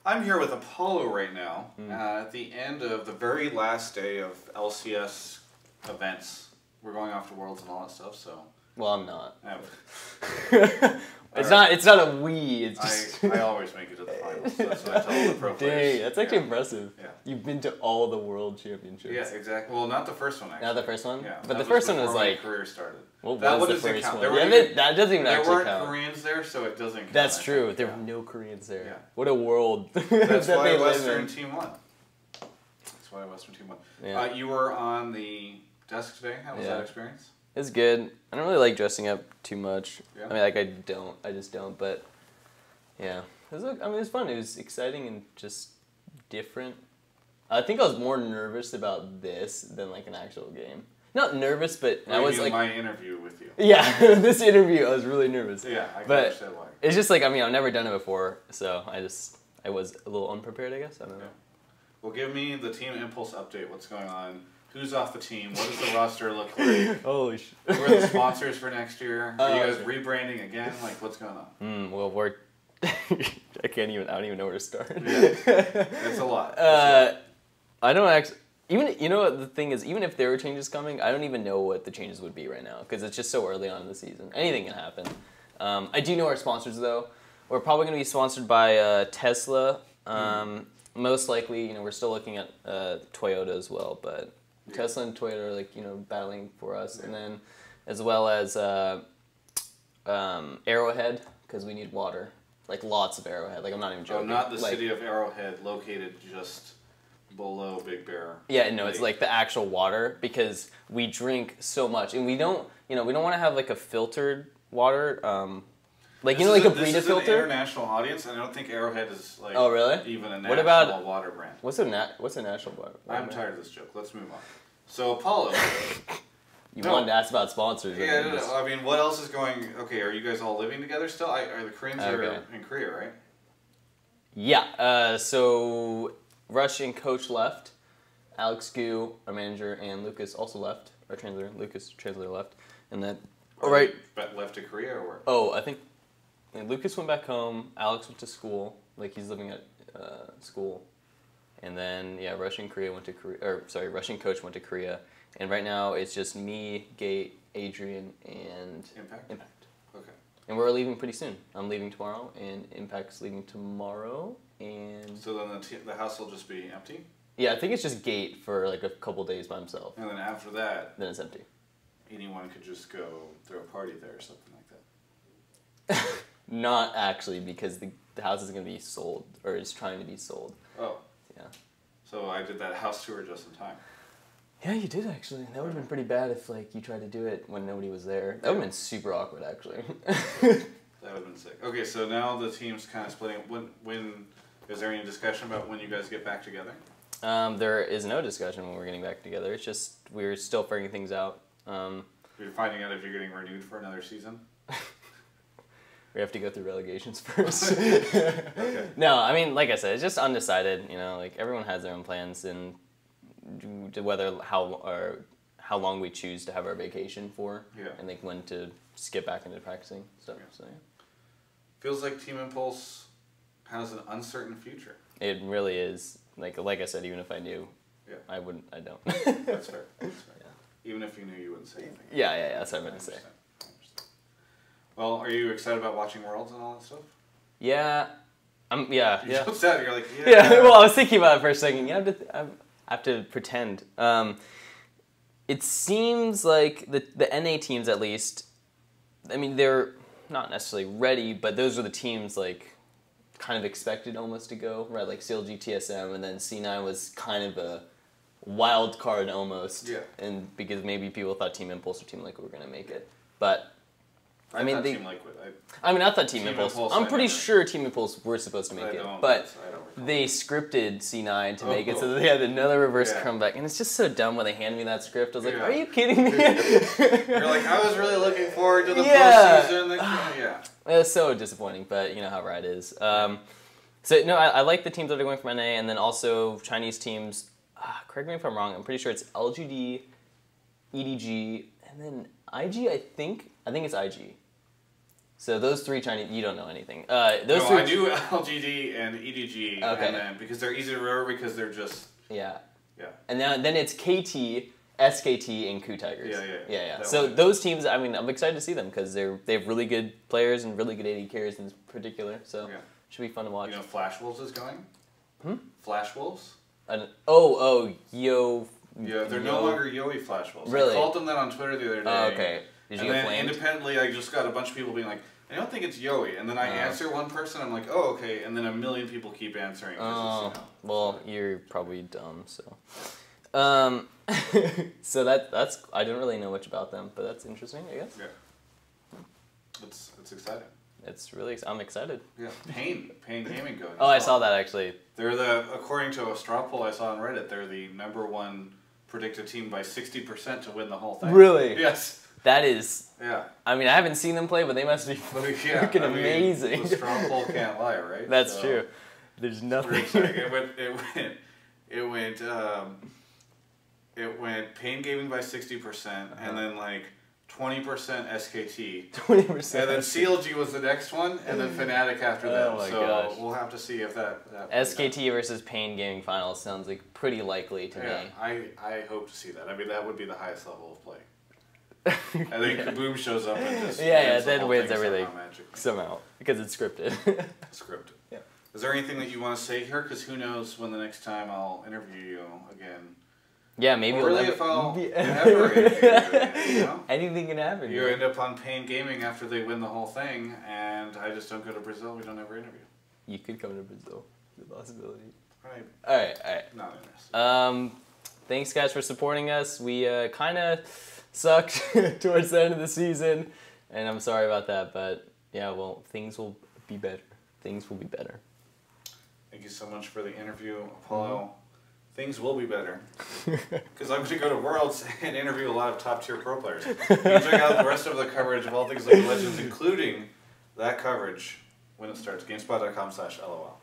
I'm here with Apollo right now at the end of the very last day of LCS events. We're going off to Worlds and all that stuff, so... Well, I'm not. It's not a we. It's just... I always make it to the finals. That's what I tell all the pro players. Dang, that's actually impressive. Yeah. You've been to all the world championships. Yeah, exactly. Well, not the first one, actually. Not the first one? Yeah. But the first one was like... my career started. What that was the doesn't first count. one? That doesn't even actually count. There weren't Koreans there, so it doesn't count. That's true. There were no Koreans there. Yeah. What a world. That's that why they Western team won. That's why Western team won. Yeah. You were on the desk today. How was that experience? It's good. I don't really like dressing up too much. Yeah. I mean, like, I just don't, but yeah. It was fun. It was exciting and just different. I think I was more nervous about this than, like, an actual game. Not nervous, but I was, like... my interview with you. Yeah, this interview, I was really nervous. Yeah, I can but understand why. It's just, like, I mean, I've never done it before, so I was a little unprepared, I guess. I don't know. Well, give me the Team Impulse update. What's going on? Who's off the team? What does the roster look like? Holy shit. Who are the sponsors for next year? Are you guys rebranding again? Like, what's going on? Well, we're... I don't even know where to start. Yeah, it's a lot. I don't actually... Even, you know what the thing is, even if there were changes coming, I don't even know what the changes would be right now, because it's just so early on in the season. Anything can happen. I do know our sponsors, though. We're probably going to be sponsored by Tesla. Most likely, you know, we're still looking at Toyota as well, but Tesla and Toyota are, like, you know, battling for us. And then, as well as Arrowhead, because we need water. Like, lots of Arrowhead. Like, I'm not even joking. Oh, not the city of Arrowhead, located just... below Big Bear. Yeah, no, it's like the actual water, because we drink so much, and we don't want to have like a filtered water, like, you know, like a Brita filter. This is an international audience, and I don't think Arrowhead is like even a national water brand. What's a national water? I'm tired of this joke. Let's move on. So Apollo. You wanted to ask about sponsors. Yeah, no. I mean, what else is going? Okay, are you guys all living together still? Are the Koreans are in Korea, right? Yeah. So. Russian coach left, Alex Gu, our manager, and Lucas also left. Our translator, Lucas, translator left, and then left to Korea or where? Oh, I think Lucas went back home. Alex went to school, like he's living at school, and then Russian coach went to Korea, and right now it's just me, Gate, Adrian, and Impact. Okay. And we're leaving pretty soon. I'm leaving tomorrow, and Impact's leaving tomorrow. And so then the house will just be empty? Yeah, I think it's just Gate for like a couple days by himself. And then after that... Then it's empty. Anyone could just go throw a party there or something like that? Not actually, because the house is going to be sold, or is trying to be sold. Oh. Yeah. So I did that house tour just in time. Yeah, you did actually. That would have been pretty bad if like you tried to do it when nobody was there. That would have been super awkward actually. That would have been sick. Okay, so now the team's kind of splitting. When is there any discussion about when you guys get back together? There is no discussion when we're getting back together. It's just we're still figuring things out. You're finding out if you're getting renewed for another season? We have to go through relegations first. Okay. No, I mean, like I said, it's just undecided. You know, like everyone has their own plans, and whether how long we choose to have our vacation for, and like when to skip back into practicing stuff. So yeah. Feels like Team Impulse has an uncertain future. It really is. Like I said, even if I knew, I don't. That's fair. Yeah. Even if you knew, you wouldn't say anything. Yeah. That's what I meant to say. I understand. Well, are you excited about watching Worlds and all that stuff? Yeah. Yeah. You just said, you're like, yeah. Yeah. Well, I was thinking about it for a second. I have to pretend. It seems like the NA teams, at least, I mean, they're not necessarily ready, but those are the teams, like, kind of expected almost to go, right? Like CLG, TSM, and then C9 was kind of a wild card almost. Yeah. And because maybe people thought Team Impulse or Team Liquid were going to make it. But I mean, Team Liquid. I thought Team Impulse. I'm pretty sure Team Impulse were supposed to make it, but they scripted C9 to make it, so they had another reverse comeback, and it's just so dumb when they handed me that script. I was like, "Are you kidding me?" You're like, I was really looking forward to the postseason. Yeah. It was so disappointing, but you know how Riot is. So no, I like the teams that are going from NA, and then also Chinese teams. Correct me if I'm wrong. I'm pretty sure it's LGD, EDG, and then IG. I think it's IG. So those three Chinese, you don't know anything. Those No, three. I do LGD and EDG, Okay. and then because they're easy to remember because they're just Yeah. yeah. And then it's KT, SKT, and Koo Tigers. Yeah. That So one. those teams, I mean, I'm excited to see them because they have really good players and really good AD carries in particular. So Yeah. should be fun to watch. You know, Flash Wolves is going. Hmm? Flash Wolves. Yo. Yeah, they're Yo. no longer Yoey Flash Wolves. Really? I called them that on Twitter the other day. Oh, okay. Did you and get then flamed? independently, I just got a bunch of people being like, I don't think it's Yoey. And then I answer one person, I'm like, oh, okay. And then a million people keep answering. 'cause it's, Well, you're probably dumb, so. So that's I don't really know much about them, but that's interesting, I guess. Yeah. It's exciting. It's really I'm excited. Yeah. Pain Gaming going. Oh, I saw that actually. They're according to a straw poll I saw on Reddit, they're the #1 predicted team by 60% to win the whole thing. Really? Yes. That is. Yeah. I mean, I haven't seen them play, but they must be Yeah, freaking I mean, amazing. The straw poll can't lie, right? That's So, true. There's nothing. It went Pain Gaming by 60%, and then like 20% SKT. 20%. And then CLG was the next one, and then Fnatic after that. Oh my so gosh. we'll have to see if that SKT versus Pain Gaming Finals sounds like pretty likely to Yeah, me. I hope to see that. I mean, that would be the highest level of play. I think Kaboom shows up and just wins the then whole wins thing everything somehow magically. somehow because it's scripted. Scripted. Yeah. Is there anything that you want to say here? Because who knows when the next time I'll interview you again. Yeah, maybe Or we'll really never, if I'll be- ever interview you again, you know? Anything can happen. You man. end up on Pain Gaming after they win the whole thing, and I just don't go to Brazil. We don't ever interview. You could come to Brazil. The possibility. Right. All right. Not interested. Thanks guys for supporting us. We kind of sucked towards the end of the season, and I'm sorry about that. But yeah, well, things will be better. Things will be better. Thank you so much for the interview, Apollo. Things will be better. Because I'm going to go to Worlds and interview a lot of top-tier pro players. You can check out the rest of the coverage of all things League of Legends, including that coverage when it starts. GameSpot.com/LOL.